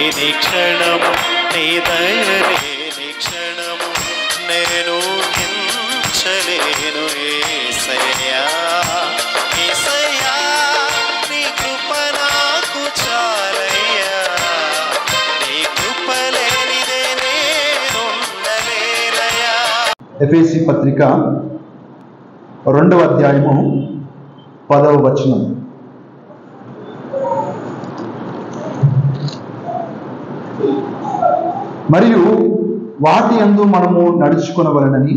లేని క్షణము, నీ దయ లేని క్షణము నేను హించలేను. యేసయ్యా యేసయ్యా నీ కృప నాకు చాలయ్యా, నీ కృప లేనిదే నేనుండలేనయ్యా. ఎఫెసీ పత్రిక 2వ అధ్యాయము 10వ వచనం. మరియు వాటి యందు మనము నడుచుకొనవలెనని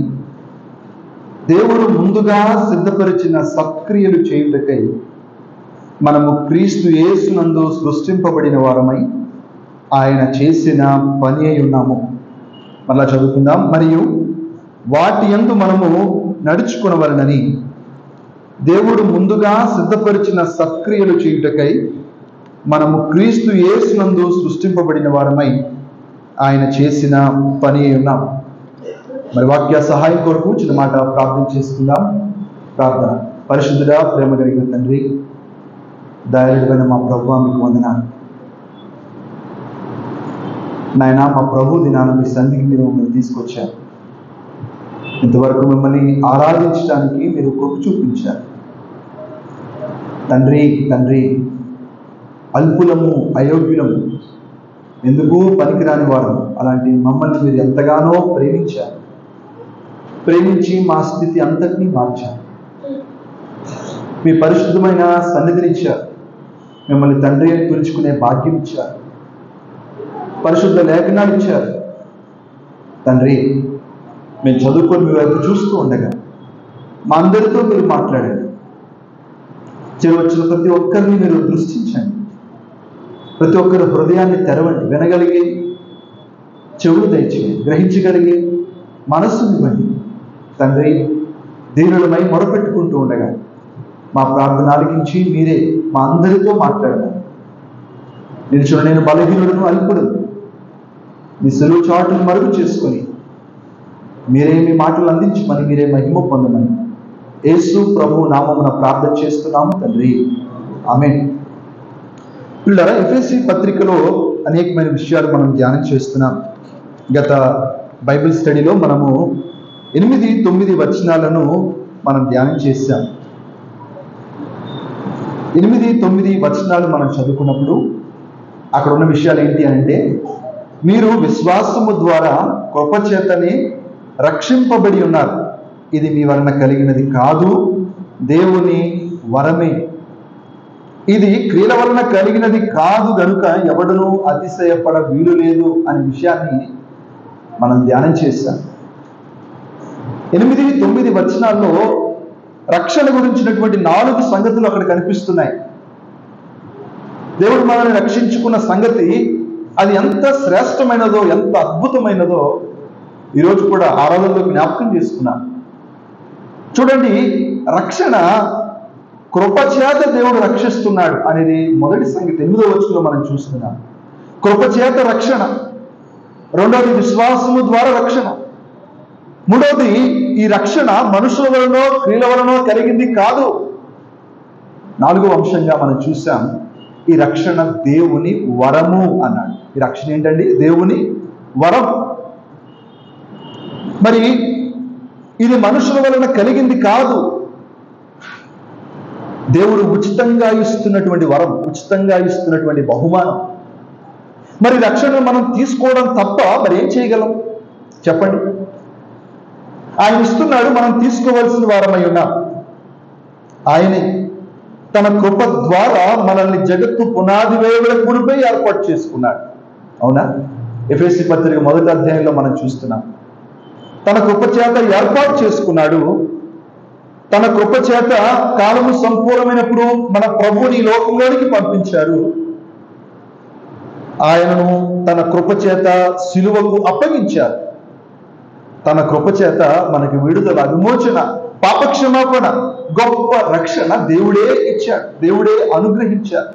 దేవుడు ముందుగా సిద్ధపరిచిన సత్క్రియలు చేయుటకై మనము క్రీస్తు యేసునందు సృష్టింపబడిన వారమై ఆయన చేసిన పని అయి ఉన్నాము. మళ్ళా చదువుకుందాం. మరియు వాటి యందు మనము నడుచుకొనవలెనని దేవుడు ముందుగా సిద్ధపరిచిన సత్క్రియలు చేయుటకై మనము క్రీస్తు యేసునందు సృష్టింపబడిన వారమై ఆయన చేసిన పని అయి ఉన్నాం. మరి వాక్య సహాయం కొరకు చిన్న మాట ప్రార్థన చేసుకుందాం. ప్రార్థన. పరిశుద్ధుడా, ప్రేమ కలిగిన తండ్రి, దయాళుడైన మా ప్రభువా, మీకు వందనాలు నాయన. మా ప్రభు దినాన మీ సన్నిధికి మీరు మమ్మల్ని తీసుకొచ్చారు. ఇంతవరకు మిమ్మల్ని ఆరాధించడానికి మీరు కృప చూపించారు తండ్రి. తండ్రి, అల్పులము, అయోగ్యులము, ఎందుకు పనికిరాని వారు అలాంటి మమ్మల్ని మీరు ఎంతగానో ప్రేమించారు. ప్రేమించి మా స్థితి అంతటినీ మార్చారు. మీ పరిశుద్ధమైన సన్నిధినిచ్చారు. మిమ్మల్ని తండ్రి అని పిలుచుకునే భాగ్యం ఇచ్చారు. పరిశుద్ధ లేఖనాలు ఇచ్చారు తండ్రి. మేము చదువుకొని మీ వైపు చూస్తూ ఉండగా మా అందరితో మీరు మాట్లాడండి. వచ్చిన ప్రతి ఒక్కరిని మీరు దృష్టించండి. ప్రతి ఒక్కరి హృదయాన్ని తెరవండి. వినగలిగే చెవులు దయచేయండి. గ్రహించగలిగే మనస్సునివ్వండి తండ్రి. దీనులమై మొరపెట్టుకుంటూ ఉండగా మా ప్రార్థన ఆలకించి మీరే మా అందరితో మాట్లాడాలి. నేను బలహీనులను, అల్పుడు మీ సెలవు చాటును మరుగు చేసుకొని మీరే మీ మాటలు అందించమని, మీరే మహిమ పొందమని యేసు ప్రభు నామమున ప్రార్థన చేస్తున్నాము తండ్రి. ఆమేన్. పిల్లరా, ఎఫెసీ పత్రికలో అనేకమైన విషయాలు మనం ధ్యానం చేస్తున్నాం. గత బైబిల్ స్టడీలో మనము 8-9 వచనాలను మనం ధ్యానం చేశాం. 8-9 వచనాలు మనం చదువుకున్నప్పుడు అక్కడ ఉన్న విషయాలు ఏంటి అంటే, మీరు విశ్వాసము ద్వారా కృపచేతనే రక్షింపబడి ఉన్నారు. ఇది మీ వలన కలిగినది కాదు, దేవుని వరమే. ఇది క్రియల వలన కలిగినది కాదు గనుక ఎవడనూ అతిశయపడ వీలు లేదు అనే విషయాన్ని మనం ధ్యానం చేశాం. 8-9 వచనాల్లో రక్షణ గురించినటువంటి 4 సంగతులు అక్కడ కనిపిస్తున్నాయి. దేవుడు మనల్ని రక్షించుకున్న సంగతి అది ఎంత శ్రేష్టమైనదో, ఎంత అద్భుతమైనదో ఈరోజు కూడా ఆరాధనలో జ్ఞాపకం చేసుకున్నాం. చూడండి, రక్షణ కృపచేత దేవుడు రక్షిస్తున్నాడు అనేది మొదటి సంగతి. 8వ వచనంలో మనం చూస్తున్నాం. కృపచేత రక్షణ. రెండవది విశ్వాసము ద్వారా రక్షణ. మూడవది ఈ రక్షణ మనుషుల వలనో క్రియల వలనో కలిగింది కాదు. 4వ అంశంగా మనం చూసాం, ఈ రక్షణ దేవుని వరము అన్నాడు. ఈ రక్షణ ఏంటండి? దేవుని వరం. మరి ఇది మనుషుల వలన కలిగింది కాదు. దేవుడు ఉచితంగా ఇస్తున్నటువంటి వరం, ఉచితంగా ఇస్తున్నటువంటి బహుమానం. మరి రక్షణ మనం తీసుకోవడం తప్ప మరి ఏం చేయగలం చెప్పండి? ఆయన ఇస్తున్నాడు, మనం తీసుకోవాల్సిన వారమై ఉన్నాం. ఆయనే తన కృప ద్వారా మనల్ని జగత్తు పునాది వేయుల మునిపై ఏర్పాటు చేసుకున్నాడు. అవునా? ఎఫెసీ పత్రిక 1వ అధ్యాయంలో మనం చూస్తున్నాం. తన కృప చేత ఏర్పాటు చేసుకున్నాడు. తన కృప చేత కాలము సంపూర్ణమైనప్పుడు మన ప్రభువుని లోకంలోనికి పంపించారు. ఆయనను తన కృప చేత సిలువకు అప్పగించారు. తన కృప చేత మనకి విడుదల, విమోచన, పాపక్షమాపణ, గొప్ప రక్షణ దేవుడే ఇచ్చాడు, దేవుడే అనుగ్రహించాడు.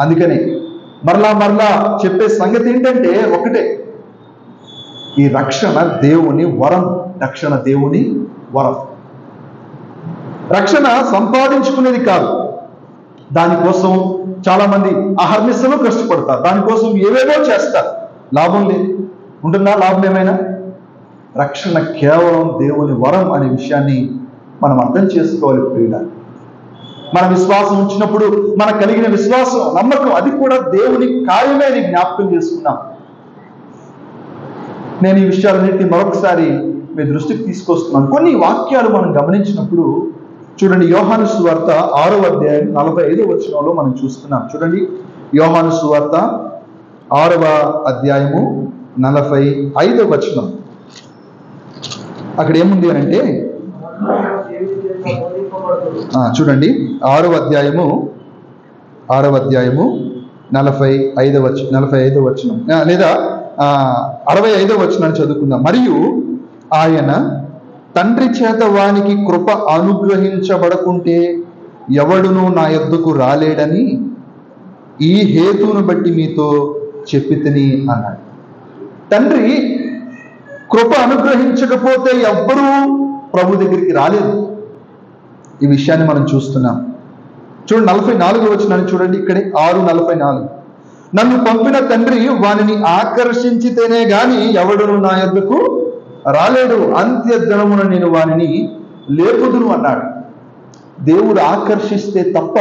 అందుకని మరలా చెప్పే సంగతి ఏంటంటే ఒకటే, ఈ రక్షణ దేవుని వరం. రక్షణ దేవుని వరం. రక్షణ సంపాదించుకునేది కాదు. దానికోసం చాలా మంది అహర్నిశలు కష్టపడతారు, దానికోసం ఏవేవో చేస్తారు, లాభం లేదు. ఉంటుందా లాభం ఏమైనా? రక్షణ కేవలం దేవుని వరం అనే విషయాన్ని మనం అర్థం చేసుకోవాలి ప్రియులారా. మన విశ్వాసం ఉంచినప్పుడు మనకు కలిగిన విశ్వాసం, నమ్మకం, అది కూడా దేవుని కార్యమే అని జ్ఞాపకం చేసుకున్నాం. నేను ఈ విషయాలన్నింటినీ మరొకసారి మీ దృష్టికి తీసుకొస్తున్నాను. కొన్ని వాక్యాలు మనం గమనించినప్పుడు చూడండి, యోహాను సువార్త 6వ అధ్యాయం 45వ వచనంలో మనం చూస్తున్నాం. చూడండి, యోహాను సువార్త 6వ అధ్యాయము 45వ వచనం. అక్కడ ఏముంది అని అంటే, చూడండి 6వ అధ్యాయము 45వ వచనం లేదా 65వ వచనాన్ని చదువుకుందాం. మరియు ఆయన తండ్రి చేత వానికి కృప అనుగ్రహించబడకుంటే ఎవడునూ నా యొద్దకు రాలేడని ఈ హేతువును బట్టి మీతో చెప్పితిని అన్నాడు. తండ్రి కృప అనుగ్రహించకపోతే ఎవ్వరూ ప్రభు దగ్గరికి రాలేదు. ఈ విషయాన్ని మనం చూస్తున్నాం. చూడండి 44వ వచనాన్ని చూడండి, ఇక్కడే 6:44. నన్ను పంపిన తండ్రి వానిని ఆకర్షించితేనే గాని ఎవడును నా యొద్దకు రాలేడు, అంత్య దినమున నేను వానిని లేపుదును అన్నాడు. దేవుడు ఆకర్షిస్తే తప్ప,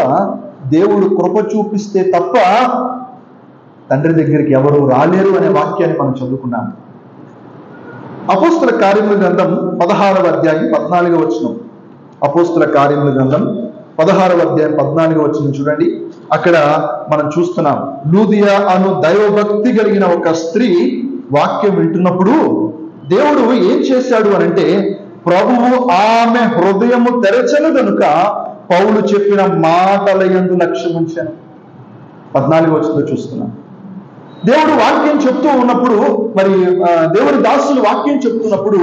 దేవుడు కృప చూపిస్తే తప్ప తండ్రి దగ్గరికి ఎవరు రాలేరు అనే వాక్యాన్ని మనం చదువుకున్నాం. అపోస్తుల కార్యముల గ్రంథం 16వ అధ్యాయం 14వ వచనం. అపోస్తుల కార్యముల గ్రంథం 16వ అధ్యాయం 14వ వచనం చూడండి. అక్కడ మనం చూస్తున్నాం, లూదియా అను దైవభక్తి కలిగిన ఒక స్త్రీ వాక్యం వింటున్నప్పుడు దేవుడు ఏం చేశాడు అనంటే, ప్రభువు ఆమె హృదయము తెరచను గనుక పౌలు చెప్పిన మాటల యందు లక్ష్యం ఉంచాను. 14వ వచనంలో చూస్తున్నాం. దేవుడు వాక్యం చెప్తూ ఉన్నప్పుడు, మరి దేవుడి దాసులు వాక్యం చెప్తున్నప్పుడు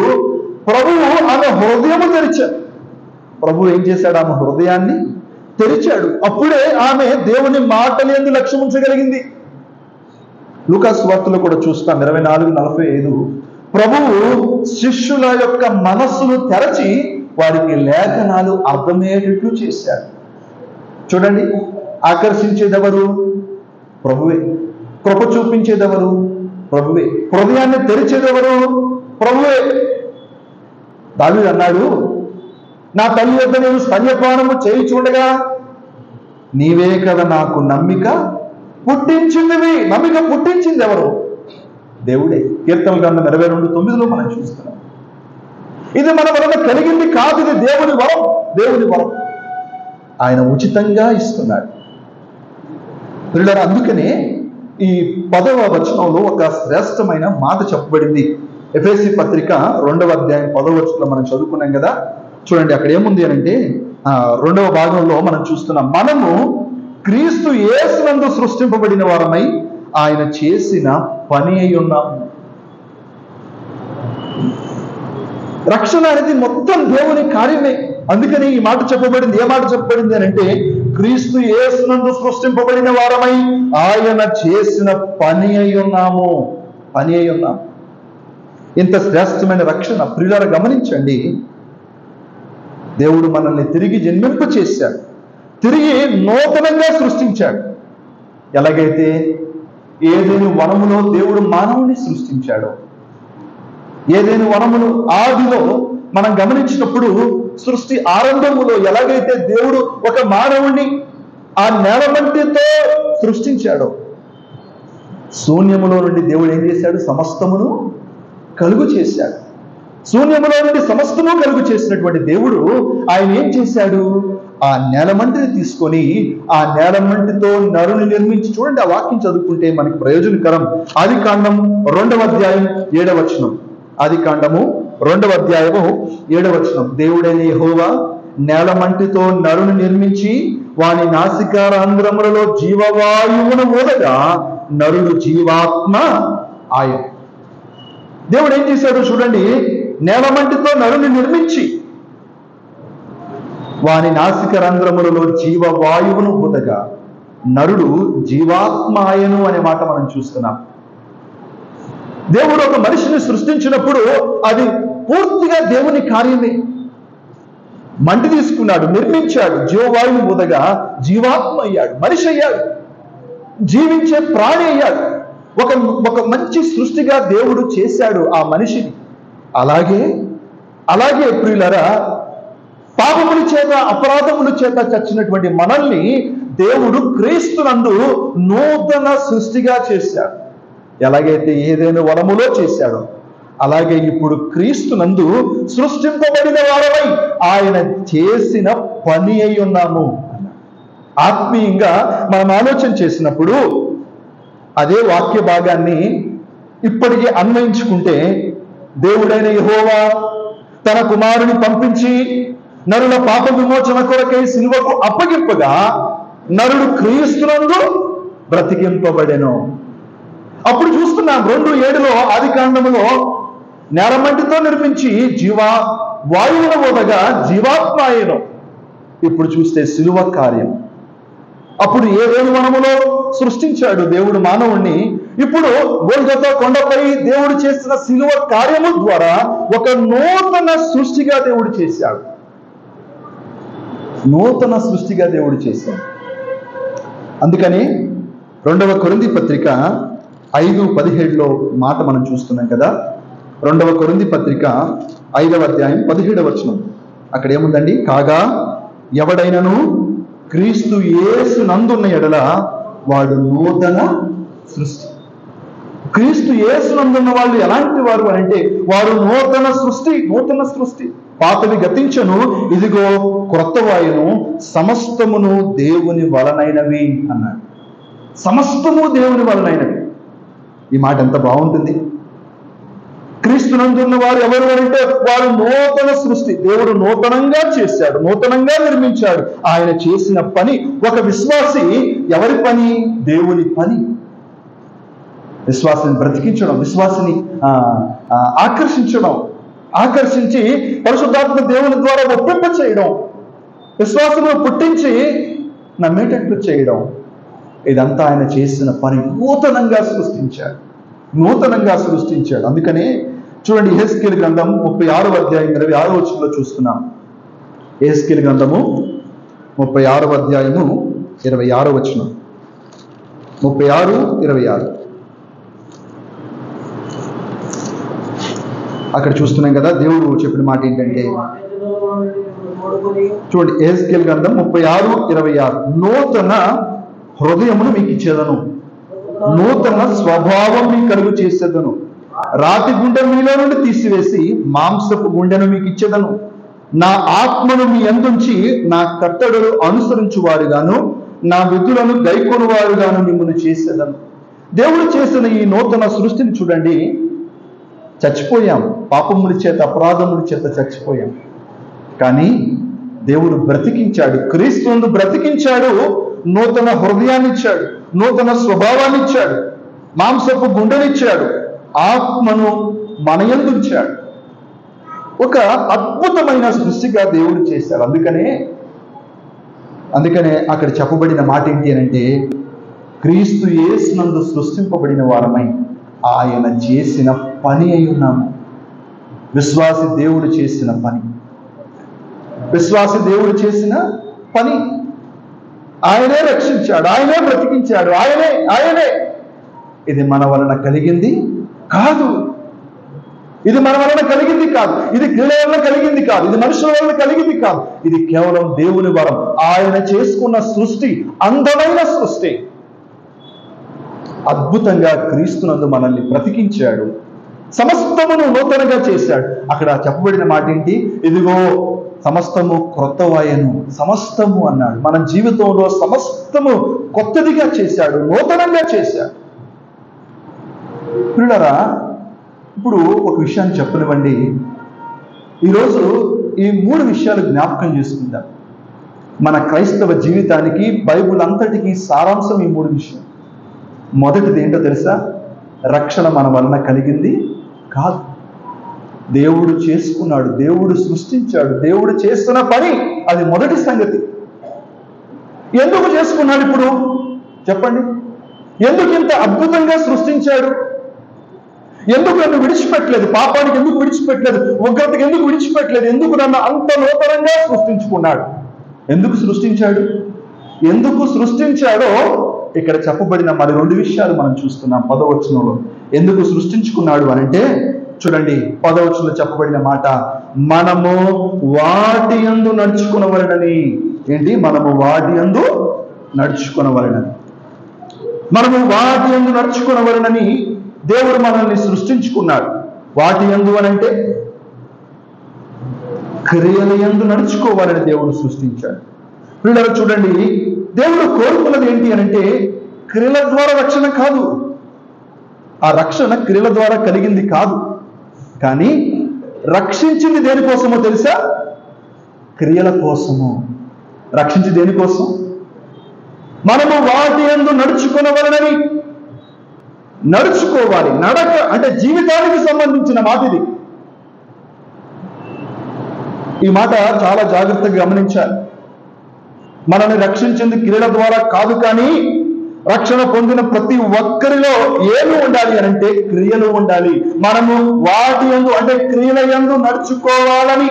ప్రభువు ఆమె హృదయము తెరిచాడు. ప్రభు ఏం చేశాడు? ఆమె హృదయాన్ని తెరిచాడు. అప్పుడే ఆమె దేవుని మాటల యందు లక్ష్యం ఉంచగలిగింది. లూకాసు వార్తలో కూడా చూస్తాం 24:45. ప్రభువు శిష్యుల యొక్క మనస్సును తెరచి వారికి లేఖనాలు అర్థమయ్యేటట్లు చేశాడు. చూడండి, ఆకర్షించేదెవరు? ప్రభువే. కృప చూపించేదెవరు? ప్రభువే. హృదయాన్ని తెరిచేదెవరు? ప్రభువే. దావీదు అన్నాడు, నా తల్లి వద్ద నేను స్తన్యపానము చేయి చూడగా నీవే కదా నాకు నమ్మిక పుట్టించిందివి. నమ్మిక పుట్టించింది ఎవరు? దేవుడే. కీర్తన గ్రంథం 22:9లో మనం చూస్తున్నాం. ఇది మన వలన కలిగింది కాదు, ఇది దేవుని వరం. దేవుని వరం ఆయన ఉచితంగా ఇస్తున్నాడు. పిల్లలు, అందుకనే ఈ 10వ వచనంలో ఒక శ్రేష్టమైన మాట చెప్పబడింది. ఎఫెసీ పత్రిక 2వ అధ్యాయం 10వ వచనంలో మనం చదువుకున్నాం కదా. చూడండి, అక్కడ ఏముంది అనంటే 2వ భాగంలో మనం చూస్తున్నాం, మనము క్రీస్తు యేసునందు సృష్టింపబడిన వారమై ఆయన చేసిన పని అయి ఉన్నాము. రక్షణ అనేది మొత్తం దేవుని కార్యమే. అందుకని ఈ మాట చెప్పబడింది. ఏ మాట చెప్పబడింది అనంటే, క్రీస్తు యేసునందు సృష్టింపబడిన వారమై ఆయన చేసిన పని అయి ఉన్నాము. పని అయి ఉన్నాము. ఇంత శ్రేష్టమైన రక్షణ ప్రియులారా, గమనించండి. దేవుడు మనల్ని తిరిగి జన్మింప చేశాడు, తిరిగి నూతనంగా సృష్టించాడు. ఎలాగైతే ఏదైనా వనములో దేవుడు మానవుని సృష్టించాడో, ఏదైనా వనమును ఆదిలో మనం గమనించినప్పుడు సృష్టి ఆరంభములో ఎలాగైతే దేవుడు ఒక మానవుణ్ణి ఆ నేలమట్టితో సృష్టించాడో, శూన్యములో నుండి దేవుడు ఏం చేశాడు? సమస్తమును కలుగు చేశాడు. శూన్యములో నుండి సమస్తము కలుగు చేసినటువంటి దేవుడు ఆయన ఏం చేశాడు? ఆ నేలమంటిని తీసుకొని ఆ నేలమంటితో నరుని నిర్మించి, చూడండి ఆ వాక్యం చదువుకుంటే మనకి ప్రయోజనకరం. ఆదికాండం 2వ అధ్యాయం 7వ వచనం. ఆదికాండము 2వ అధ్యాయము 7వ వచనం. దేవుడైన యెహోవా నేలమంటితో నరుని నిర్మించి వాని నాసికారంధ్రములలో జీవవాయువును ఊదగా నరుడు జీవాత్మ ఆయన. దేవుడు ఏం చేశాడు? చూడండి, నేలమంటితో నరుని నిర్మించి వాని నాసిక రంధ్రములలో జీవవాయువును ఊదగా నరుడు జీవాత్మాయను అనే మాట మనం చూస్తున్నాం. దేవుడు ఒక మనిషిని సృష్టించినప్పుడు అది పూర్తిగా దేవుని కార్యమే. మంటి తీసుకున్నాడు, నిర్మించాడు, జీవవాయువు ఊదగా జీవాత్మ అయ్యాడు, మనిషి అయ్యాడు, జీవించే ప్రాణి అయ్యాడు. ఒక మంచి సృష్టిగా దేవుడు చేశాడు ఆ మనిషిని. అలాగే ప్రియులరా, పాపముల చేత అపరాధముల చేత చచ్చినటువంటి మనల్ని దేవుడు క్రీస్తునందు నూతన సృష్టిగా చేశాడు. ఎలాగైతే ఏదైనా వనములో చేశాడో అలాగే ఇప్పుడు క్రీస్తునందు సృష్టింపబడిన వారమై ఆయన చేసిన పని అయి ఉన్నాము. ఆత్మీయంగా మనం ఆలోచన చేసినప్పుడు అదే వాక్య భాగాన్ని ఇప్పటికీ అన్వయించుకుంటే, దేవుడైన యెహోవా తన కుమారుని పంపించి నరుల పాప విమోచన కొరకై సిలువకు అప్పగింపగా నరుడు క్రీస్తునందు బ్రతికింపబడెను. అప్పుడు చూస్తున్నాం 2:7 ఆదికాండములో నేలమంటితో నిర్మించి వాయువుల ఊదగా జీవాత్మ అయ్యెను. ఇప్పుడు చూస్తే సిలువ కార్యం. అప్పుడు ఏదేను వనములో సృష్టించాడు దేవుడు మానవుణ్ణి. ఇప్పుడు గొల్గొతా కొండపై దేవుడు చేసిన సిలువ కార్యము ద్వారా ఒక నూతన సృష్టిగా దేవుడు చేశాడు. నూతన సృష్టిగా దేవుడు చేశాడు. అందుకని 2వ కొరింథీ పత్రిక 5:17 మాట మనం చూస్తున్నాం కదా. 2వ కొరింథీ పత్రిక 5వ అధ్యాయం 17వ వచనం. అక్కడ ఏముందండి? కాగా ఎవడైనను క్రీస్తు యేసు నందున్న ఎడల వాడు నూతన సృష్టి. క్రీస్తు యేసు నందున్న వాళ్ళు ఎలాంటి వారు అంటే వారు నూతన సృష్టి. పాతవి గతించను, ఇదిగో క్రొత్త వాయును, సమస్తమును దేవుని వలనైనవి అన్నాడు. సమస్తము దేవుని వలనైనవి. ఈ మాట ఎంత బాగుంటుంది. క్రీస్తునందున్న వారు ఎవరు అంటే వారు నూతన సృష్టి. దేవుడు నూతనంగా చేశాడు, నూతనంగా నిర్మించాడు. ఆయన చేసిన పని, ఒక విశ్వాసి ఎవరి పని? దేవుని పని. విశ్వాసిని బ్రతికించడం, విశ్వాసిని ఆకర్షించి పరిశుద్ధాత్మ దేవుని ద్వారా ఒప్పింప చేయడం, విశ్వాసము పుట్టించి నమ్మేటట్లు చేయడం. ఇదంతా ఆయన చేసిన పని. నూతనంగా సృష్టించాడు. అందుకనే చూడండి, యెహెజ్కేలు గ్రంథం 36వ అధ్యాయం 26వ వచనంలో చూస్తున్నాం. యెహెజ్కేలు గ్రంథము 36వ అధ్యాయము 26వ వచనం. 36:26 అక్కడ చూస్తున్నాం కదా. దేవుడు చెప్పిన మాట ఏంటంటే, చూడండి, యెహెజ్కేలు గ్రంథం 36:26 నూతన హృదయమును మీకు ఇచ్చేదను, నూతన స్వభావం మీకు కలుగు చేసేదను, రాతి గుండె మీలో నుండి తీసివేసి మాంసపు గుండెను మీకు ఇచ్చేదను, నా ఆత్మను మీ యందుంచి నా కట్టడలు అనుసరించువారుగాను నా విధులను గైకొను వారుగాను మిమ్మల్ని చేసేదను. దేవుడు చేసిన ఈ నూతన సృష్టిని చూడండి. చచ్చిపోయాం, పాపముల చేత అపరాధముల చేత చచ్చిపోయాం. కానీ దేవుడు బ్రతికించాడు, క్రీస్తును బ్రతికించాడు. నూతన హృదయాన్ని ఇచ్చాడు, నూతన స్వభావాన్ని ఇచ్చాడు, మాంసపు గుండెనిచ్చాడు, ఆత్మను మన యందు ఉంచాడు. ఒక అద్భుతమైన సృష్టిగా దేవుడు చేశాడు. అందుకనే అక్కడ చెప్పబడిన మాట ఏంటి అంటే, క్రీస్తు యేసునందు సృష్టింపబడిన వారమై ఆయన చేసిన పని అయి ఉన్నాము. విశ్వాసి దేవుడు చేసిన పని. ఆయనే రక్షించాడు, ఆయనే బ్రతికించాడు, ఆయనే. ఇది మన వలన కలిగింది కాదు. ఇది క్రీడ వలన కలిగింది కాదు. ఇది మనుషుల వలన కలిగింది కాదు. ఇది కేవలం దేవుని వరం. ఆయన చేసుకున్న సృష్టి అందమైన సృష్టి. అద్భుతంగా క్రీస్తునందు మనల్ని బ్రతికించాడు, సమస్తమును నూతనంగా చేశాడు. అక్కడ చెప్పబడిన మాట ఏంటి? ఇదిగో సమస్తము క్రొత్త వాయను, సమస్తము అన్నాడు. మన జీవితంలో సమస్తము కొత్తదిగా చేశాడు, నూతనంగా చేశాడు. పిల్లరా, ఇప్పుడు ఒక విషయాన్ని చెప్పనివ్వండి. ఈరోజు ఈ 3 విషయాలు జ్ఞాపకం చేసుకుందాం. మన క్రైస్తవ జీవితానికి, బైబుల్ అంతటికి సారాంశం ఈ 3 విషయాలు. మొదటిది ఏంటో తెలుసా? రక్షణ మన వలన కలిగింది కాదు. దేవుడు చేసుకున్నాడు, దేవుడు సృష్టించాడు, దేవుడు చేస్తున్న పని. అది మొదటి సంగతి. ఎందుకు చేసుకున్నాడు? ఇప్పుడు చెప్పండి, ఎందుకు ఇంత అద్భుతంగా సృష్టించాడు? ఎందుకు నన్ను విడిచిపెట్టలేదు? పాపానికి ఎందుకు విడిచిపెట్టలేదు? ఉగ్రతకి ఎందుకు విడిచిపెట్టలేదు? ఎందుకు నన్ను అంత నూతనంగా సృష్టించుకున్నాడు? ఎందుకు సృష్టించాడు? ఎందుకు సృష్టించాడో ఇక్కడ చెప్పబడిన మరి 2 విషయాలు మనం చూస్తున్నాం 10వ వచనంలో. ఎందుకు సృష్టించుకున్నాడు అనంటే చూడండి, 10వ వచనంలో చెప్పబడిన మాట, మనము వాటి యందు నడుచుకునవలెనని. ఏంటి? మనము వాటి యందు నడుచుకునవలెనని. మనము వాటి యందు నడుచుకునవలెనని దేవుడు మనల్ని సృష్టించుకున్నాడు. వాటి యందు అనంటే క్రియల యందు నడుచుకోవాలని దేవుడు సృష్టించాడు. పిల్లలు చూడండి, దేవుడు కోరుకున్నది ఏంటి అనంటే క్రియల ద్వారా రక్షణ కాదు. ఆ రక్షణ క్రియల ద్వారా కలిగింది కాదు. కానీ రక్షించింది దేనికోసమో తెలుసా? క్రియల కోసము. రక్షించి దేనికోసం? మనము వాటి యందు నడుచుకునవలెనని. నడుచుకోవాలి. నడక అంటే జీవితానికి సంబంధించిన మాట ఇది. ఈ మాట చాలా జాగ్రత్తగా గమనించాలి. మనల్ని రక్షించింది క్రియల ద్వారా కాదు, కానీ రక్షణ పొందిన ప్రతి ఒక్కరిలో ఏమి ఉండాలి అనంటే క్రియలు ఉండాలి. మనము వాటి యందు అంటే క్రియల యందు నడుచుకోవాలని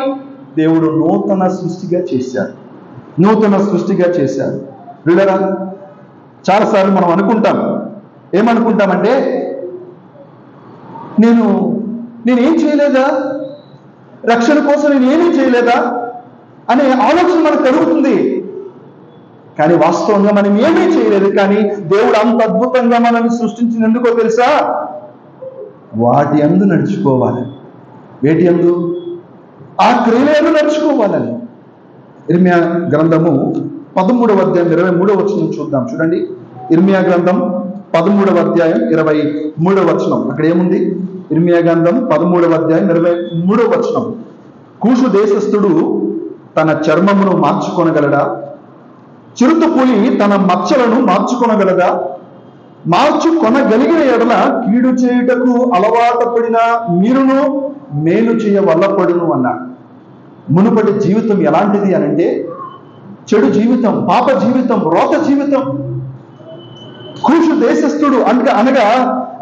దేవుడు నూతన సృష్టిగా చేశాడు. నూతన సృష్టిగా చేశాడు. వీళ్ళరా, చాలాసార్లు మనం అనుకుంటాం, ఏమనుకుంటామంటే నేనేం చేయలేదా, రక్షణ కోసం నేనేమీ చేయలేదా అనే ఆలోచన మనకు కలుగుతుంది. కానీ వాస్తవంగా మనం ఏమీ చేయలేదు. కానీ దేవుడు అంత అద్భుతంగా మనల్ని సృష్టించిన ఎందుకో తెలుసా? వాటి యందు నడుచుకోవాలి. వేటి యందు? ఆ క్రియల యందు నడుచుకోవాలని. ఇర్మియా గ్రంథము 13వ అధ్యాయం 23వ వచనం చూద్దాం. చూడండి, ఇర్మియా గ్రంథం 13వ అధ్యాయం 23వ వచనం. అక్కడ ఏముంది? ఇర్మియా గ్రంథం 13వ అధ్యాయం 23వ వచనం. కూషు దేశస్థుడు తన చర్మమును మార్చుకొనగలడా? చిరుతపులి తన మచ్చలను మార్చుకొనగలదా? మార్చుకొనగలిగిన ఎడల కీడు చేయుటకు అలవాటు పడిన మీరును మేలు చేయ వల్లపడును అన్నాడు. మునుపటి జీవితం ఎలాంటిది అనంటే చెడు జీవితం, పాప జీవితం, రోత జీవితం. కూషు దేశస్థుడు అనగా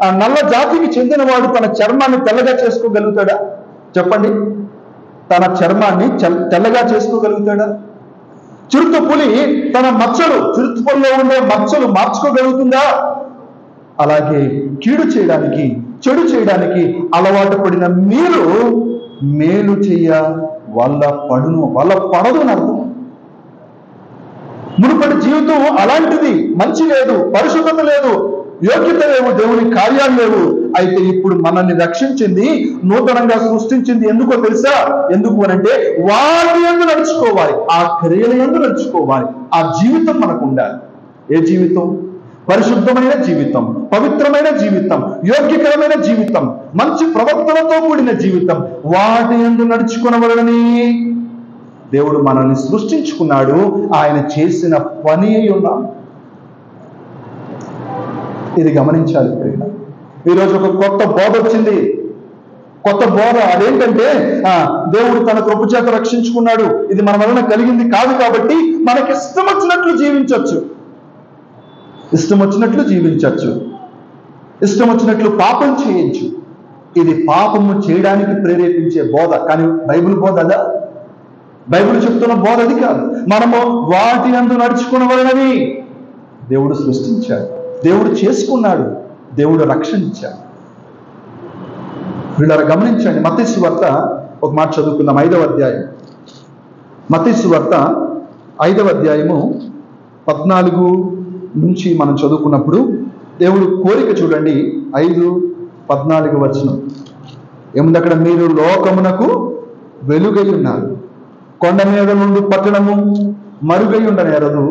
ఆ నల్ల జాతికి చెందినవాడు తన చర్మాన్ని తెల్లగా చేసుకోగలుగుతాడా? చెప్పండి, తన చర్మాన్ని తెల్లగా చేసుకోగలుగుతాడా? చిరుతపులి తన మచ్చలు, చిరుతపులిలో ఉండే మచ్చలు మార్చుకోగలుగుతుందా? అలాగే కీడు చేయడానికి, చెడు చేయడానికి అలవాటు పడిన మీరు మేలు చెయ్య వల్ల పడదు అని అర్థం. మునుపటి జీవితం అలాంటిది. మంచి లేదు, పరిశుభ్రత లేదు, యోగ్యత లేవు, దేవుని కార్యాలు లేవు. అయితే ఇప్పుడు మనల్ని రక్షించింది, నూతనంగా సృష్టించింది ఎందుకో తెలుసా? ఎందుకు అనంటే వాటి యందు నడుచుకోవాలి, ఆ క్రియల యందు నడుచుకోవాలి. ఆ జీవితం మనకు ఉండాలి. ఏ జీవితం? పరిశుద్ధమైన జీవితం, పవిత్రమైన జీవితం, యోగ్యకరమైన జీవితం, మంచి ప్రవర్తనతో కూడిన జీవితం. వాటి యందు నడుచుకొనవలెనని దేవుడు మనల్ని సృష్టించుకున్నాడు. ఆయన చేసిన పని అయి ఉన్నాం. ఇది గమనించాలి. ఈరోజు ఒక కొత్త బోధ వచ్చింది. కొత్త బోధ అదేంటంటే దేవుడు తన కృప చేత రక్షించుకున్నాడు, ఇది మన వలన కలిగింది కాదు, కాబట్టి మనకి ఇష్టం వచ్చినట్లు జీవించవచ్చు, ఇష్టం వచ్చినట్లు జీవించవచ్చు, ఇష్టం వచ్చినట్లు పాపం చేయొచ్చు. ఇది పాపము చేయడానికి ప్రేరేపించే బోధ. కానీ బైబిల్ బోధ అదా? బైబిల్ చెప్తున్న బోధ అది కాదు. మనము వాటి యందు నడుచుకునవలెనని దేవుడు సృష్టించాడు, దేవుడు చేసుకున్నాడు, దేవుడు రక్షణ ఇచ్చాడు. వీళ్ళని గమనించండి. మత్తయి సువార్త ఒక మాట చదువుకుందాం. 5వ అధ్యాయం, మత్తయి సువార్త 5వ అధ్యాయము 14 నుంచి మనం చదువుకున్నప్పుడు దేవుడు కోరిక చూడండి. 5:14 వచనం ఏముంది అక్కడ? మీరు లోకమునకు వెలుగై ఉన్నారు, కొండ మీద నుండి పట్టణము మరుగై ఉండనేరదు.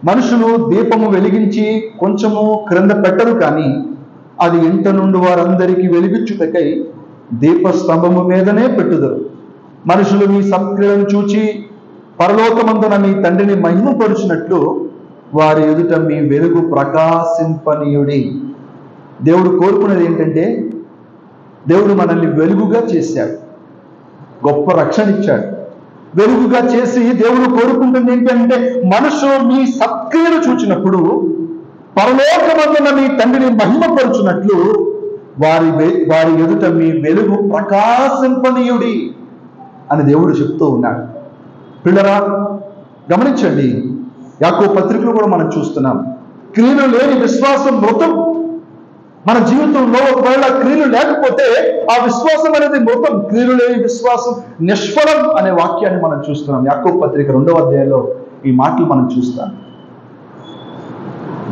మనుషులు దీపము వెలిగించి కొంచెము క్రింద పెట్టరు, కానీ అది ఇంట నుండి వారందరికీ వెలిగించుటకై దీపస్తంభము మీదనే పెట్టుదరు. మనుషులు మీ సత్క్రియలను చూచి పరలోకమందున మీ తండ్రిని మహిమపరుచినట్లు వారి ఎదుట మీ వెలుగు ప్రకాశింపనీయుడి. దేవుడు కోరుకునేది ఏంటంటే దేవుడు మనల్ని వెలుగుగా చేశాడు, గొప్ప రక్షణ ఇచ్చాడు. వెలుగుగా చేసి దేవుడు కోరుకుంటుంది ఏంటంటే మనుషులు మీ సత్క్రియలు చూచినప్పుడు పరలోకమందున మీ తండ్రిని మహిమపరుచున్నట్లు వారి ఎదుట మీ వెలుగు ప్రకాశింపనీయుడి అని దేవుడు చెప్తూ ఉన్నాడు. పిల్లరా, గమనించండి, యాకోబు పత్రికలో కూడా మనం చూస్తున్నాం, క్రియలు లేని విశ్వాసం మృతం. మన జీవితంలో ఒకవేళ క్రియలు లేకపోతే ఆ విశ్వాసం అనేది మృతం. క్రియలు లేని విశ్వాసం నిష్ఫలం అనే వాక్యాన్ని మనం చూస్తున్నాం. యాకోబు పత్రిక 2వ అధ్యాయంలో ఈ మాటలు మనం చూస్తాం.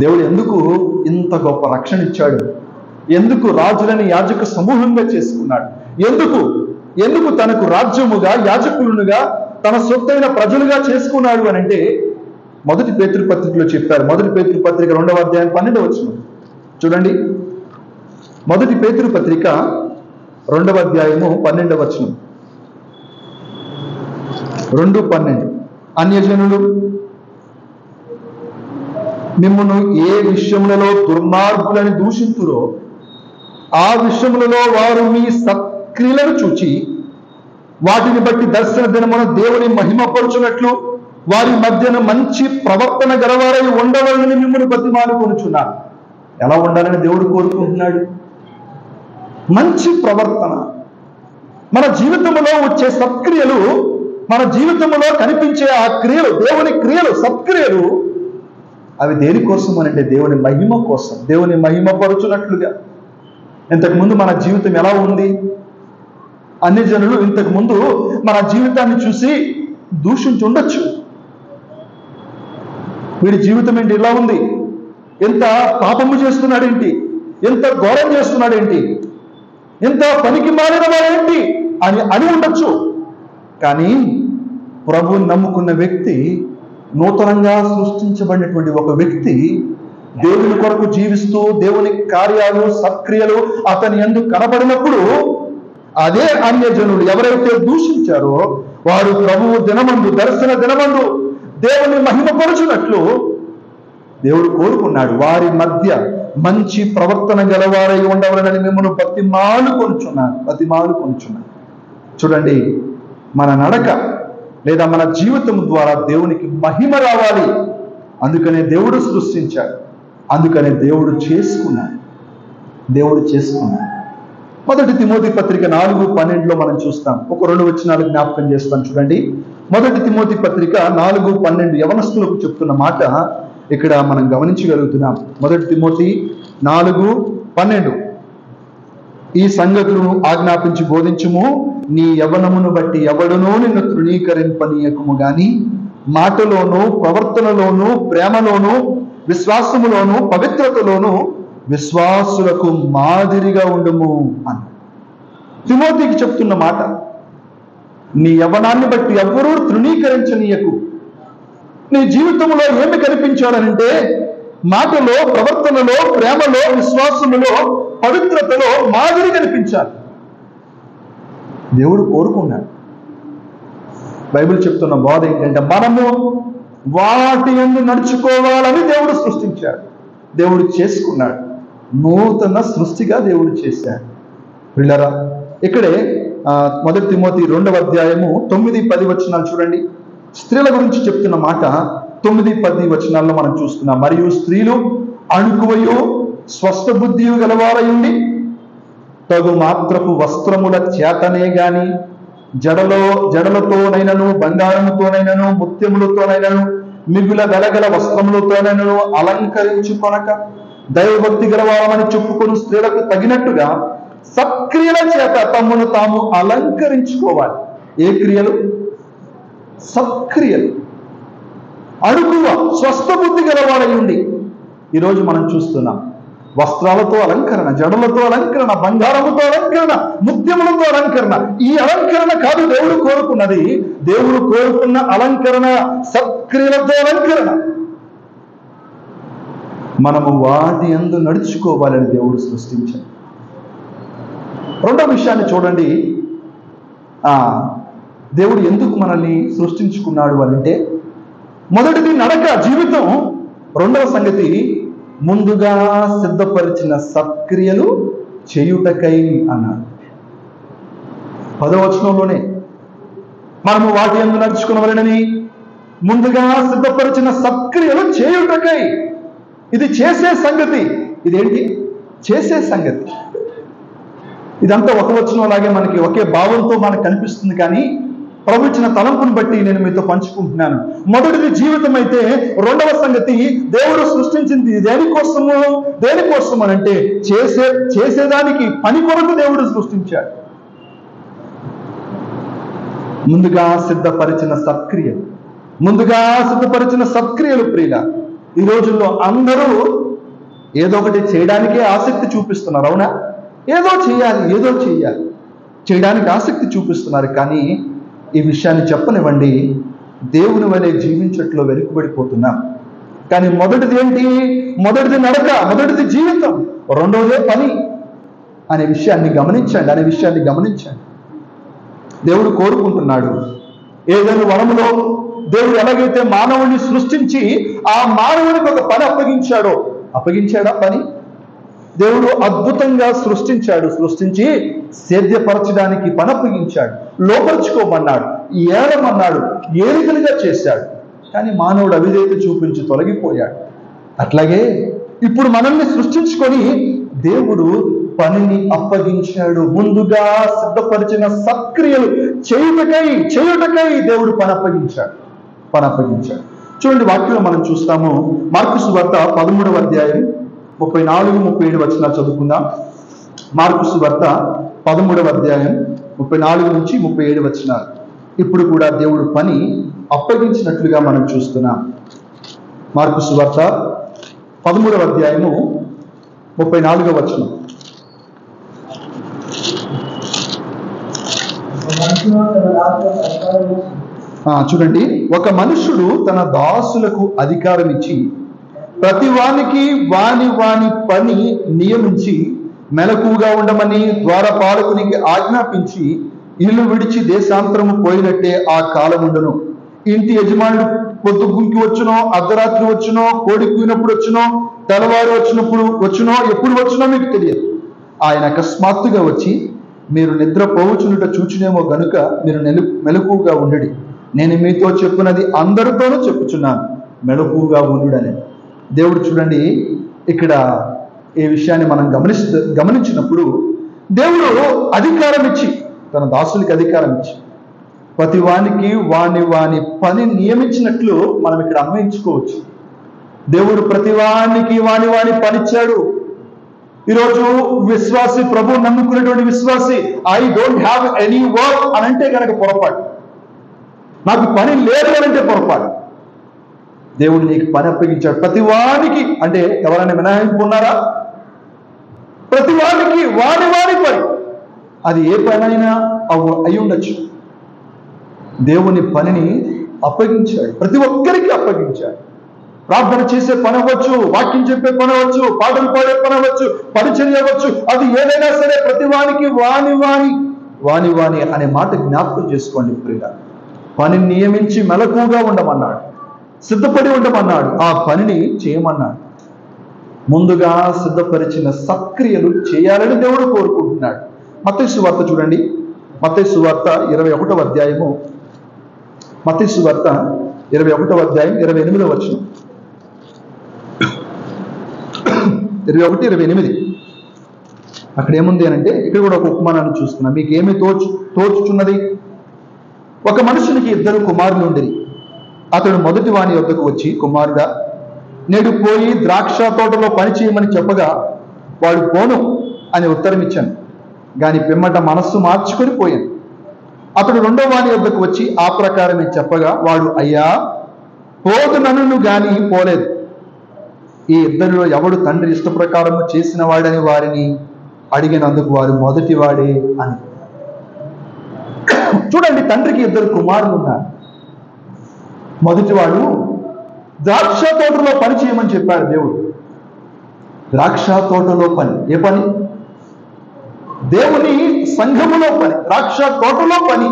దేవుడు ఎందుకు ఇంత గొప్ప రక్షణ ఇచ్చాడు? ఎందుకు రాజులని యాజక సమూహంగా చేసుకున్నాడు? ఎందుకు తనకు రాజ్యముగా యాజకులుగా తన సొత్తైన ప్రజలుగా చేసుకున్నాడు అని అంటే మొదటి పేతురు పత్రికలో చెప్పారు. మొదటి పేతురు పత్రిక 2వ అధ్యాయం 12వ వచనం చూడండి. మొదటి పేతురు పత్రిక 2వ అధ్యాయము 12వ వచనం, 2:12. అన్యజనులు మిమ్మును ఏ విషయములలో దుర్మార్గులని దూషింతురో ఆ విషయములలో వారు మీ సత్క్రియలను చూచి వాటిని బట్టి దర్శన దినమున దేవుని మహిమపరచునట్లు వారి మధ్యన మంచి ప్రవర్తన గలవారై ఉండవాలని మిమ్మల్ని బతిమాలుకొనుచున్నారు. ఎలా ఉండాలని దేవుడు కోరుకుంటున్నాడు? మంచి ప్రవర్తన. మన జీవితంలో వచ్చే సత్క్రియలు, మన జీవితంలో కనిపించే ఆ క్రియలు, దేవుని క్రియలు, సత్క్రియలు, అవి దేనికోసం అనంటే దేవుని మహిమ కోసం, దేవుని మహిమపరచునట్లుగా. ఇంతకుముందు మన జీవితం ఎలా ఉంది? అన్ని జనులు ఇంతకు ముందు మన జీవితాన్ని చూసి దూషించుండొచ్చు. వీడి జీవితం ఏంటి ఇలా ఉంది, ఎంత పాపము చేస్తున్నాడేంటి, ఎంత ఘోరం చేస్తున్నాడేంటి, ఎంత పనికి మారిన వాడేంటి అని ఉండొచ్చు. కానీ ప్రభువుని నమ్ముకున్న వ్యక్తి, నూతనంగా సృష్టించబడినటువంటి ఒక వ్యక్తి దేవుని కొరకు జీవిస్తూ దేవుని కార్యాలు, సత్క్రియలు అతని యందు కనబడినప్పుడు అదే అన్యజనులు ఎవరైతే దూషించారో వారు ప్రభువు దినమందు, దర్శన దినమందు దేవుని మహిమపరచునట్లు దేవుడు కోరుకున్నాడు. వారి మధ్య మంచి ప్రవర్తన గలవారై ఉండవాలని మిమ్మల్ని బతిమాలుకొనుచున్నాను. చూడండి, మన నడక లేదా మన జీవితం ద్వారా దేవునికి మహిమ రావాలి. అందుకనే దేవుడు సృష్టించాడు, అందుకనే దేవుడు చేసుకున్నాడు. మొదటి తిమోతి పత్రిక 4:12 మనం చూస్తాం. ఒక 2 వచనాలు జ్ఞాపకం చేస్తాను చూడండి. మొదటి తిమోతి పత్రిక 4:12 యవనస్తులకు చెప్తున్న మాట ఇక్కడ మనం గమనించగలుగుతున్నాం. మొదటి తిమోతి 4:12 ఈ సంగతులను ఆజ్ఞాపించి బోధించుము, నీ యవ్వనమును బట్టి ఎవడునూ నిన్ను తృణీకరింపనీయకుము గాని మాటలోను, ప్రవర్తనలోను, ప్రేమలోను, విశ్వాసములోను, పవిత్రతలోను విశ్వాసులకు మాదిరిగా ఉండుము అని తిమోతికి చెప్తున్న మాట. నీ యవ్వనాన్ని బట్టి ఎవ్వరూ తృణీకరించనీయకు. నీ జీవితంలో ఏమి కనిపించాలనంటే మాటలో, ప్రవర్తనలో, ప్రేమలో, విశ్వాసములో, పవిత్రతలో మాదిరి కనిపించాలి. దేవుడు కోరుకున్నాడు. బైబిల్ చెప్తున్న బోధ ఏంటంటే మనము వాటి యందు నడుచుకోవాలని దేవుడు సృష్టించాడు, దేవుడు చేసుకున్నాడు. నూతన సృష్టిగా దేవుడు చేశాడు. పిల్లరా, ఇక్కడే మొదటి తిమోతి 2వ అధ్యాయము 9-10 వచనాలు చూడండి. స్త్రీల గురించి చెప్తున్న మాట 9-10 వచనాల్లో మనం చూస్తున్నాం. మరియు స్త్రీలు అణుకువయో స్వస్థ బుద్ధియు గలవారయుండి తగు మాత్రపు వస్త్రముల చేతనే గాని జడలతోనైనను, బంగారముతోనైనను, ముత్యములతోనైనను, మిగుల వెలగల వస్త్రములతోనైనను అలంకరించుకొనక దైవభక్తి గలవారమని చెప్పుకొని స్త్రీలకు తగినట్టుగా సత్క్రియల చేత తమను తాము అలంకరించుకోవాలి. ఏ క్రియలు? సత్క్రియలు. అడుగువ స్వస్థ బుద్ధి గలవాడై ఉండి. ఈరోజు మనం చూస్తున్నాం వస్త్రాలతో అలంకరణ, జడలతో అలంకరణ, బంగారముతో అలంకరణ, ముత్యములతో అలంకరణ. ఈ అలంకరణ కాదు దేవుడు కోరుకున్నది. దేవుడు కోరుకున్న అలంకరణ సత్క్రియలతో అలంకరణ. మనము వాటి యందు నడుచుకోవాలని దేవుడు సృష్టించాడు. రెండో విషయాన్ని చూడండి. దేవుడు ఎందుకు మనల్ని సృష్టించుకున్నాడు అనంటే, మొదటిది నడక, జీవితం. రెండవ సంగతి ముందుగా సిద్ధపరిచిన సత్క్రియలు చేయుటకై అన్నాడు. 10వ వచనంలోనే మనము వాటి యందు నడుచుకునవలెనని ముందుగా సిద్ధపరిచిన సత్క్రియలు చేయుటకై. ఇది చేసే సంగతి. ఇదేంటి? చేసే సంగతి. ఇదంతా ఒక వచనంలాగే మనకి ఒకే భావంతో మనకు కనిపిస్తుంది, కానీ ప్రభు ఇచ్చిన తలంపును బట్టి నేను మీతో పంచుకుంటున్నాను. మొదటిది జీవితం అయితే, రెండవ సంగతి దేవుడు సృష్టించింది దేనికోసము అంటే చేసేదానికి పని కొరకు దేవుడు సృష్టించాడు. ముందుగా సిద్ధపరిచిన సత్క్రియలు ప్రియుల. ఈ రోజుల్లో అందరూ ఏదో ఒకటి చేయడానికే ఆసక్తి చూపిస్తున్నారు, అవునా? ఏదో చేయాలి చేయడానికి ఆసక్తి చూపిస్తున్నారు. కానీ ఈ విషయాన్ని చెప్పనివ్వండి, దేవుని వలె జీవించట్లో వెనుకబడిపోతున్నాం. కానీ మొదటిది ఏంటి? మొదటిది నడక, మొదటిది జీవితం, రెండవదే పని అనే విషయాన్ని గమనించండి. దేవుడు కోరుకుంటున్నాడు, ఏదైనా వనములో దేవుడు ఎలాగైతే మానవుని సృష్టించి ఆ మానవునికి ఒక పని అప్పగించాడా? పని దేవుడు అద్భుతంగా సృష్టించి సేద్యపరచడానికి పని అప్పగించాడు, లోపరుచుకోమన్నాడు, ఏలమన్నాడు, ఏలికలుగా చేశాడు. కానీ మానవుడు అవిధేయత చూపించి తొలగిపోయాడు. అట్లాగే ఇప్పుడు మనల్ని సృష్టించుకొని దేవుడు పనిని అప్పగించాడు. ముందుగా సిద్ధపరిచిన సత్క్రియలు చేయుటకై దేవుడు పని అప్పగించాడు. చూడండి, వాక్యంలో మనం చూస్తాము. మార్కు సువార్త 13వ అధ్యాయం 34-37 వచనాలు చదువుకుందాం. మార్కు సువార్త 13వ అధ్యాయం 34 నుంచి 37 వచనాలు. ఇప్పుడు కూడా దేవుడు పని అప్పగించినట్లుగా మనం చూస్తున్నాం. మార్కు సువార్త 13వ అధ్యాయము 34వ వచనం. చూడండి, ఒక మనుషుడు తన దాసులకు అధికారం ఇచ్చి ప్రతి వానికి వాని పని నియమించి మెలకుగా ఉండమని ద్వారపాలకునికి ఆజ్ఞాపించి ఇల్లు విడిచి దేశాంతరము పోయినట్టే ఆ కాలం ఉండను. ఇంటి యజమానుడు పొద్దు గుంకి వచ్చునో, అర్ధరాత్రి వచ్చునో, కోడి కూయినప్పుడు వచ్చునో, తెల్లవారు వచ్చునో ఎప్పుడు వచ్చునో మీకు తెలియదు. ఆయన అకస్మాత్తుగా వచ్చి మీరు నిద్రపోవచ్చునుట చూచునేమో గనుక మీరు మెలకుగా ఉండుడి. నేను మీతో చెప్పున్నది అందరితోనూ చెప్పుచున్నాను, మెలకుగా ఉండుడని. దేవుడు చూడండి, ఇక్కడ ఈ విషయాన్ని మనం గమనించినప్పుడు దేవుడు అధికారం ఇచ్చి, తన దాసులకి అధికారం ఇచ్చి ప్రతి వానికి వాని పని నియమించినట్లు మనం ఇక్కడ అన్వయించుకోవచ్చు. దేవుడు ప్రతి వానికి వాని పనిచ్చాడు. ఈరోజు విశ్వాసి, ప్రభు నమ్ముకునేటువంటి విశ్వాసి, I don't have any work అని అంటే కనుక పొరపాటు. నాకు పని లేదు అనంటే పొరపాటు. దేవుడు నీకు పని అప్పగించాడు. ప్రతి వానికి అంటే ఎవరైనా మినహాయింపు ఉన్నారా? ప్రతి వానికి వాని పని, అది ఏ పనైనా అయి ఉండొచ్చు. దేవుని పనిని అప్పగించాడు, ప్రతి ఒక్కరికి అప్పగించాడు. ప్రార్థన చేసే పని అవ్వచ్చు, వాక్యం చెప్పే పని అవ్వచ్చు, పాటలు పాడే పని అవ్వచ్చు, పరిచర్య అవ్వచ్చు, అది ఏదైనా సరే ప్రతి వానికి వాని అనే మాట జ్ఞాపకం చేసుకోండి ప్రియులారా. పనిని నియమించి మెలకుగా ఉండమన్నాడు, సిద్ధపడి ఉండమన్నాడు, ఆ పనిని చేయమన్నాడు. ముందుగా సిద్ధపరిచిన సత్క్రియలు చేయాలని దేవుడు కోరుకుంటున్నాడు. మత్తయి సువార్త చూడండి, మత్తయి సువార్త 21వ అధ్యాయము, మత్తయి సువార్త 21వ అధ్యాయం 28వ వచనం. 21-28 అక్కడ ఏముంది అనంటే, ఇక్కడ కూడా ఒక ఉపమానాన్ని చూస్తున్నాం. మీకు ఏమి తోచుచున్నది? ఒక మనుషునికి 2 కుమారులు ఉండిరి. అతడు మొదటి వాని వద్దకు వచ్చి, కుమారుడా, నేడు పోయి ద్రాక్ష తోటలో పని చేయమని చెప్పగా వాడు పోను అని ఉత్తరం ఇచ్చాను. గాని పిమ్మట మనస్సు మార్చుకొని పోయాను. అతడు రెండో వాని వద్దకు వచ్చి ఆ ప్రకారమే చెప్పగా వాడు, అయ్యా, పోదునను గాని పోలేదు. ఈ ఇద్దరిలో ఎవడు తండ్రి ఇష్ట ప్రకారము చేసిన వాడని వారిని అడిగినందుకు వారు మొదటి వాడే అని. చూడండి, తండ్రికి 2 కుమారులు ఉన్నారు. మొదటివాడు ద్రాక్ష తోటలో పని చేయమని చెప్పాడు దేవుడు. ద్రాక్ష తోటలో పని, ఏ పని? దేవుని సంఘములో పని, ద్రాక్ష తోటలో పని.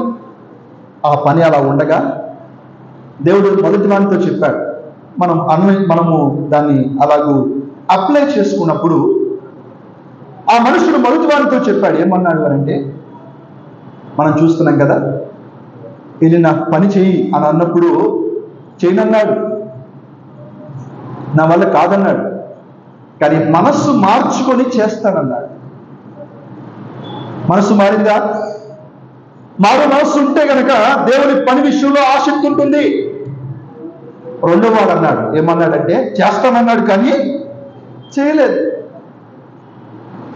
ఆ పని అలా ఉండగా దేవుడు మొదటి వానితో చెప్పాడు. మనము దాన్ని అలాగూ అప్లై చేసుకున్నప్పుడు ఆ మనుషుడు మొదటి వానితో చెప్పాడు. ఏమన్నాడు అంటే, మనం చూస్తున్నాం కదా, ఇది నాకు పని చెయ్యి అని అన్నప్పుడు చేయనన్నాడు, నా వల్ల కాదన్నాడు. కానీ మనస్సు మార్చుకొని చేస్తానన్నాడు. మనసు మారిందా? మారు మనస్సు ఉంటే గనక దేవుని పని విషయంలో ఆసక్తి ఉంటుంది. రెండో వాడు అన్నాడు, ఏమన్నాడంటే చేస్తానన్నాడు కానీ చేయలేదు.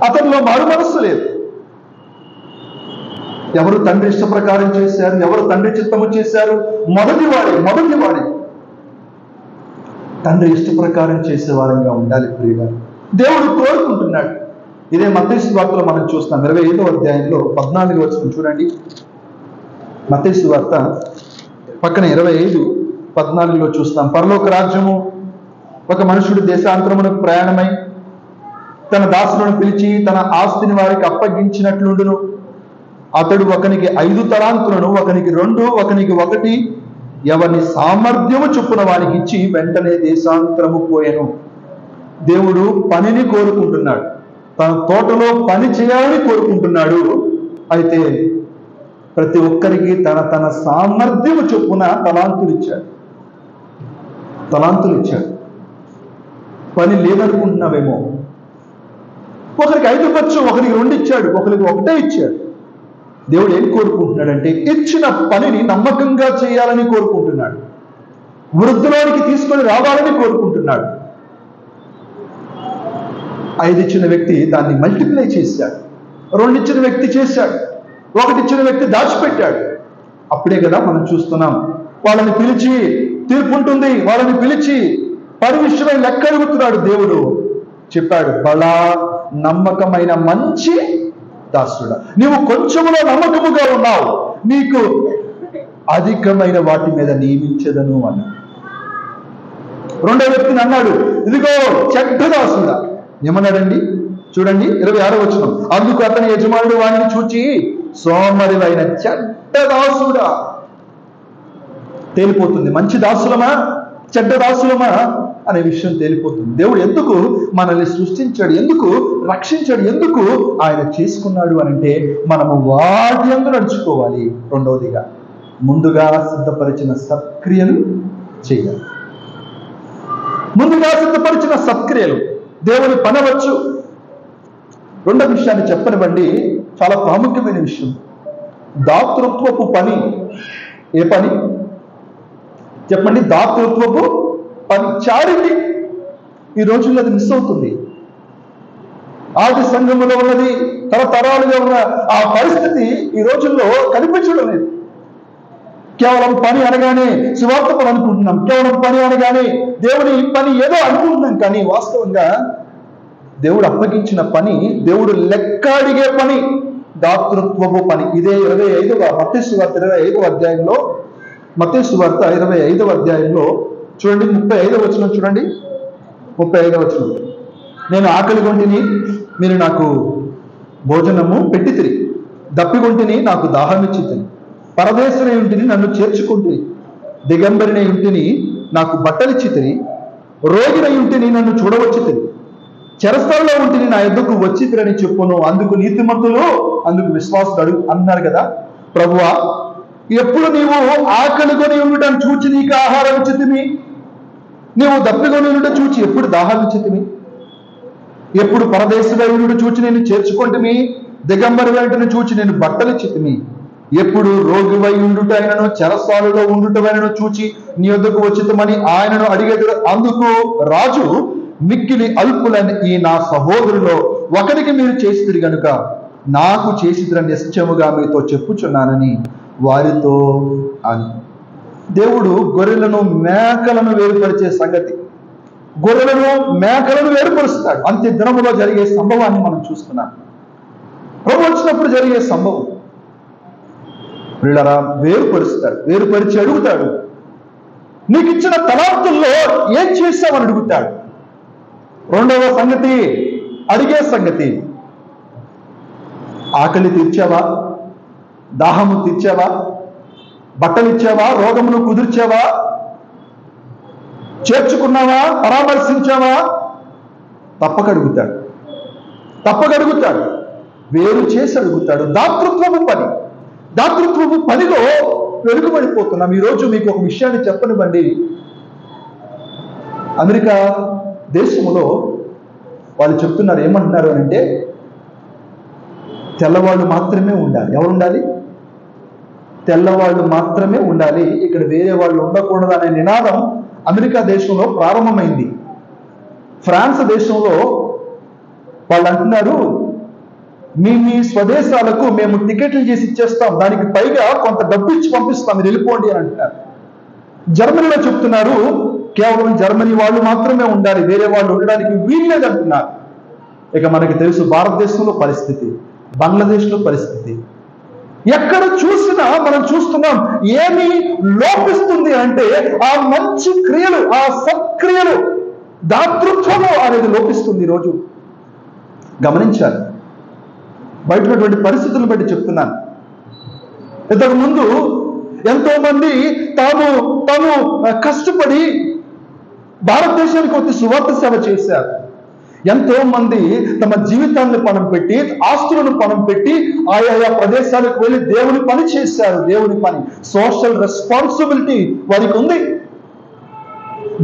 అతనిలో మారు మనస్సు లేదు. ఎవరు తండ్రి ఇష్ట ప్రకారం చేశారు, ఎవరు తండ్రి చిత్తము చేశారు? మొదటివాడే తండ్రి ఇష్ట ప్రకారం చేసే వారంగా ఉండాలి ప్రియుగా. దేవుడు కోరుకుంటున్నాడు. ఇదే మత్తయి సువార్తలో మనం చూస్తాం. 25వ అధ్యాయంలో 14వ వచనం చూడండి. మత్తయి సువార్త పక్కన 25:14 చూస్తాం. పరలోక రాజ్యము ఒక మనుషుడు దేశాంతరమునకు ప్రయాణమై తన దాసులను పిలిచి తన ఆస్తిని వారికి అప్పగించినట్లుండును. అతడు ఒకనికి 5 తలాంతులను, ఒకనికి 2, ఒకనికి 1, ఎవరిని సామర్థ్యము చొప్పున వానికి ఇచ్చి వెంటనే దేశాంతరము పోయెను. దేవుడు పనిని కోరుకుంటున్నాడు. తన తోటలో పని చేయాలని కోరుకుంటున్నాడు. అయితే ప్రతి ఒక్కరికి తన సామర్థ్యము చొప్పున తలాంతులు ఇచ్చాడు. పని లేదనుకుంటున్నావేమో. ఒకరికి 5 ఇవ్వచ్చు, ఒకరికి 2 ఇచ్చాడు, ఒకరికి 1 ఇచ్చాడు. దేవుడు ఏం కోరుకుంటున్నాడంటే ఇచ్చిన పనిని నమ్మకంగా చేయాలని కోరుకుంటున్నాడు. వృద్ధిలోనికి తీసుకొని రావాలని కోరుకుంటున్నాడు. 5 ఇచ్చిన వ్యక్తి దాన్ని మల్టిప్లై చేశాడు. 2 ఇచ్చిన వ్యక్తి చేశాడు. 1 ఇచ్చిన వ్యక్తి దాచిపెట్టాడు. అప్పుడే కదా మనం చూస్తున్నాం. వాళ్ళని పిలిచి తీర్పు ఉంటుంది. వాళ్ళని పిలిచి పని విషయమై లెక్క అడుగుతున్నాడు. దేవుడు చెప్పాడు, బలా నమ్మకమైన మంచి దాసుడా, నీవు కొంచెములో నమ్మకముగా ఉన్నావు, నీకు అధికమైన వాటి మీద నియమించదను అన్నాడు. రెండో వ్యక్తిని అన్నాడు, ఇదిగో చెడ్డ దాసుడా. ఏమన్నాడండి? చూడండి 26వ వచనం. అందుకు అతని యజమానుడు వాడిని చూచి, సోమరివైన చెడ్డ దాసుడా. తేలిపోతుంది మంచి దాసులమా చెడ్డ దాసులమా అనే విషయం తేలిపోతుంది. దేవుడు ఎందుకు మనల్ని సృష్టించాడు, ఎందుకు రక్షించాడు, ఎందుకు ఆయన చేసుకున్నాడు అనంటే మనము వాటి యందు నడుచుకోవాలి. రెండవదిగా ముందుగా సిద్ధపరిచిన సత్క్రియలు చేయాలి. ముందుగా సిద్ధపరిచిన సత్క్రియలు దేవుని పనవచ్చు. రెండో విషయాన్ని చెప్పనివ్వండి, చాలా ప్రాముఖ్యమైన విషయం. దాతృత్వపు పని. ఏ పని చెప్పండి? దాతృత్వపు పని, చారిటీ. ఈ రోజుల్లో అది మిస్ అవుతుంది. ఆది సంఘములో ఉన్నది, తరతరాలుగా ఉన్న ఆ పరిస్థితి ఈ రోజుల్లో కనిపించడం లేదు. కేవలం పని అనగానే సువార్త పని అనుకుంటున్నాం. కేవలం పని అనగానే దేవుని పని ఏదో అనుకుంటున్నాం. కానీ వాస్తవంగా దేవుడు అప్పగించిన పని, దేవుడు లెక్క అడిగే పని, దాతృత్వపు పని. ఇదే 25వ మత్తయి సువార్త 25వ అధ్యాయంలో, మత్తయి సువార్త 25వ అధ్యాయంలో చూడండి 35వ వచనం చూడండి. 35వ వచనం. నేను ఆకలి కొంటిని, మీరు నాకు భోజనము పెట్టితిరి, దప్పిగొంటిని, నాకు దాహం ఇచ్చితిరి, పరదేశిని ఉంటిని, నన్ను చేర్చుకుంటిరి, దిగంబరిని ఉంటిని, నాకు బట్టలిచ్చితిరి, రోగిని ఉంటిని, నన్ను చూడవచ్చితిరి, చెరస్థలంలో ఉంటిని, నా ఎద్దుకు వచ్చితిరని చెప్పును. అందుకు నీతిమంతులు, అందుకు విశ్వాసులు అన్నారు కదా. ప్రభువా, ఎప్పుడు నీవు ఆకలి కొని ఉండటం చూచి నీకు ఆహారం ఇచ్చితిమి, నీవు దప్పికొని ఉండటం చూచి ఎప్పుడు దాహం ఇచ్చితిమి, ఎప్పుడు పరదేశుడై ఉండుట చూచి నేను చేర్చుకుంటుమి, దిగంబరి వెంటనే చూచి నేను బట్టలిచ్చితిమి, ఎప్పుడు రోగివై ఉండుట ఆయనను, చెరసాలలో ఉండుటైనను చూచి నీ వద్దకు వచ్చితమని ఆయనను అడిగేది. అందుకు రాజు, మిక్కిలి అల్పులని ఈ నా సహోదరులో ఒకరికి మీరు చేసిదిరి గనుక నాకు చేసిదిరని నిశ్చయముగా మీతో చెప్పుచున్నానని వారితో అని. దేవుడు గొర్రెలను మేకలను వేరుపరిచే సంగతి, గొర్రెలను మేకలను వేరుపరుస్తాడు. అంత్య దినములో జరిగే సంభవాన్ని మనం చూస్తున్నాం. ప్రభు వచ్చినప్పుడు జరిగే సంభవం. వీళ్ళరా వేరుపరుస్తాడు, వేరుపరిచి అడుగుతాడు, నీకు ఇచ్చిన తలాంతుల్లో ఏం చేశావని అడుగుతాడు. రెండవ సంగతి, అడిగే సంగతి, ఆకలి తీర్చావా, దాహము తీర్చావా, బట్టలు ఇచ్చావా, రోగమును కుదిర్చావా, చేర్చుకున్నావా, పరామర్శించావా? తప్పక అడుగుతాడు, వేరు చేసి అడుగుతాడు. దాతృత్వపు పని, దాతృత్వపు పనిలో వెలుగుబడిపోతున్నాం. ఈరోజు మీకు ఒక విషయాన్ని చెప్పనివ్వండి. అమెరికా దేశంలో వాళ్ళు చెప్తున్నారు, ఏమంటున్నారు అంటే, తెల్లవాళ్ళు మాత్రమే ఉండాలి. ఎవరు ఉండాలి? తెల్లవాళ్ళు మాత్రమే ఉండాలి, ఇక్కడ వేరే వాళ్ళు ఉండకూడదు అనే నినాదం అమెరికా దేశంలో ప్రారంభమైంది. ఫ్రాన్స్ దేశంలో వాళ్ళు అంటున్నారు, మీ స్వదేశాలకు మేము టికెట్లు చేసి ఇచ్చేస్తాం, దానికి పైగా కొంత డబ్బు ఇచ్చి పంపిస్తాం, మీరు వెళ్ళిపోండి అని అంటున్నారు. జర్మనీలో చెప్తున్నారు, కేవలం జర్మనీ వాళ్ళు మాత్రమే ఉండాలి, వేరే వాళ్ళు ఉండడానికి వీల్లేదు అంటున్నారు. ఇక మనకి తెలుసు భారతదేశంలో పరిస్థితి, బంగ్లాదేశ్లో పరిస్థితి. ఎక్కడ చూసినా మనం చూస్తున్నాం, ఏమి లోపిస్తుంది అంటే ఆ మంచి క్రియలు, ఆ సత్క్రియలు, దాతృత్వము అనేది లోపిస్తుంది. ఈరోజు గమనించాలి. బయట ఉన్నటువంటి పరిస్థితులను బట్టి చెప్తున్నాను. ఇంతకు ముందు ఎంతో మంది తాము కష్టపడి భారతదేశానికి వచ్చి సువార్త సేవ చేశారు. ఎంతో మంది తమ జీవితాన్ని పణం పెట్టి, ఆస్తులను పణం పెట్టి ఆయా ప్రదేశాలకు వెళ్ళి దేవుని పని చేశారు. దేవుని పని, సోషల్ రెస్పాన్సిబిలిటీ వారికి ఉంది.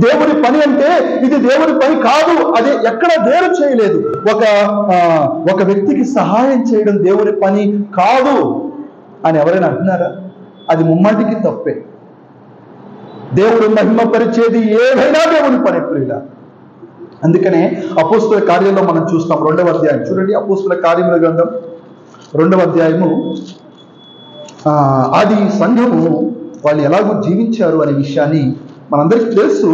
దేవుని పని అంటే ఇది దేవుని పని కాదు, అది ఎక్కడ వేరు చేయలేదు. ఒక వ్యక్తికి సహాయం చేయడం దేవుని పని కాదు అని ఎవరైనా అంటున్నారా? అది ముమ్మాటికి తప్పే. దేవుడు మహిమపరిచేది ఏదైనా దేవుని పని ప్రియులా. అందుకనే అపోస్తుల కార్యంలో మనం చూస్తాం, 2వ అధ్యాయం చూడండి. అపోస్తుల కార్యముల గ్రంథం 2వ అధ్యాయము. ఆది సంఘము వాళ్ళు ఎలాగో జీవించారు అనే విషయాన్ని మనందరికీ తెలుసు,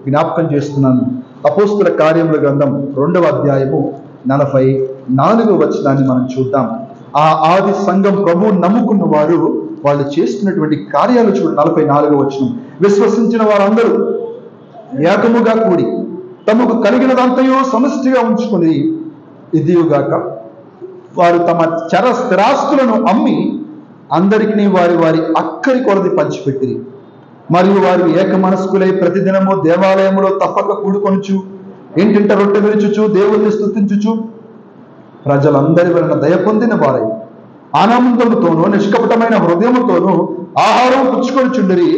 జ్ఞాపకం చేస్తున్నాను. అపోస్తుల కార్యముల గ్రంథం 2వ అధ్యాయము 44వ వచనాన్ని మనం చూద్దాం. ఆ ఆది సంఘం ప్రభువు నమ్ముకున్న వారు వాళ్ళు చేస్తున్నటువంటి కార్యాలు చూడండి. 44వ వచనం. విశ్వసించిన వారందరూ ఏకముగా కూడి తమకు కలిగినదంతయో సమష్టిగా ఉంచుకుని ఇదియుగాక వారు తమ చర స్థిరాస్తులను అమ్మి అందరికీ వారి వారి అక్కరి కొలది పంచిపెట్టిరి. మరియు వారు ఏక మనస్కులై ప్రతిదినము దేవాలయములో తప్పక కూడుకొనుచు ఇంటింట రొట్టె విరుచుచు దేవుణ్ణి స్తుతించుచు ప్రజలందరి వలన దయ పొందిన వారై ఆనందముతోనూ నిష్కపటమైన హృదయముతోనూ ఆహారం పుచ్చుకొనిచుండిరి.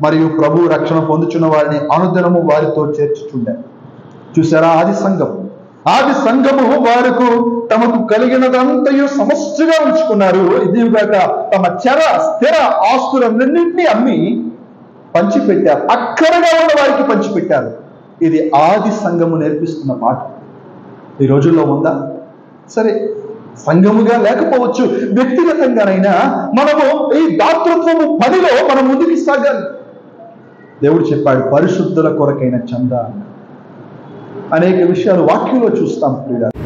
మరియు ప్రభు రక్షణ పొందుచున్న వారిని అనుదినము వారితో చేర్చుచుండారు. చూసారా? ఆది సంఘము వారికి తమకు కలిగినదంతయు సమష్టిగా ఉంచుకున్నారు. ఇదిగాక తమ చర స్థిర ఆస్తులన్నింటినీ అమ్మి పంచిపెట్టారు, అక్కరగా ఉన్న వారికి పంచిపెట్టారు. ఇది ఆది సంఘము నేర్పిస్తున్న మాట. ఈ రోజుల్లో ఉందా? సరే, సంఘముగా లేకపోవచ్చు, వ్యక్తిగతంగానైనా మనము ఈ దాతృత్వము పనిలో మనం ముందుకు సాగాలి. దేవుడు చెప్పాడు, పరిశుద్ధుల కొరకైన చందా. అనేక విషయాలు వాక్యంలో చూస్తాం ప్రియులారా.